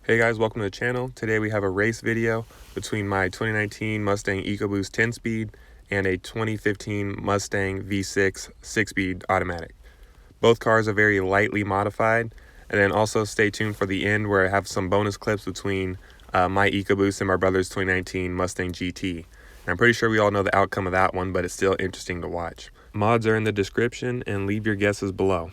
Hey guys, welcome to the channel. Today we have a race video between my 2019 Mustang EcoBoost 10-speed and a 2015 Mustang V6 6-speed automatic. Both cars are very lightly modified, and then also stay tuned for the end where I have some bonus clips between my EcoBoost and my brother's 2019 Mustang GT. And I'm pretty sure we all know the outcome of that one, but it's still interesting to watch. Mods are in the description, and leave your guesses below.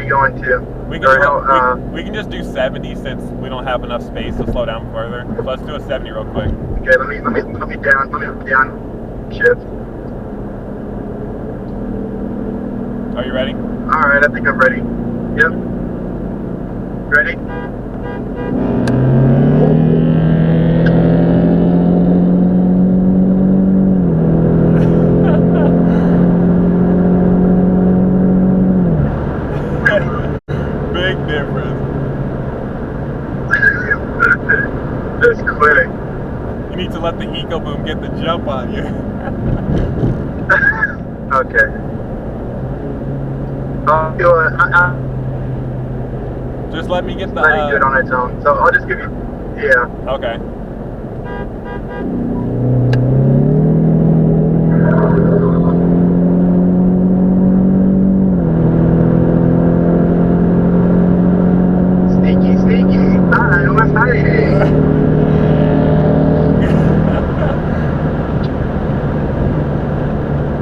Going to? We can just do 70 since we don't have enough space to slow down further. So let's do a 70 real quick. Okay, let me down shift. Are you ready? All right, I think I'm ready. Yep. Ready? Big difference. That's quick. You need to let the EcoBoost get the jump on you. Okay. Just let me get the... Letting do it on its own. So I'll just give you... Yeah. Okay.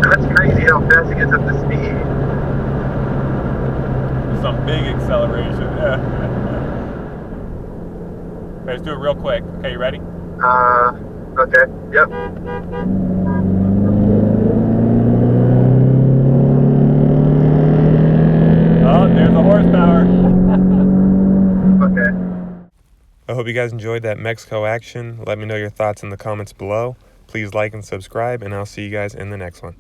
That's crazy how fast it gets up to speed. Some big acceleration. Yeah. Okay, let's do it real quick. Okay, you ready? Okay. Yep. hope you guys enjoyed that Mexico action. Let me know your thoughts in the comments below. Please like and subscribe, and I'll see you guys in the next one.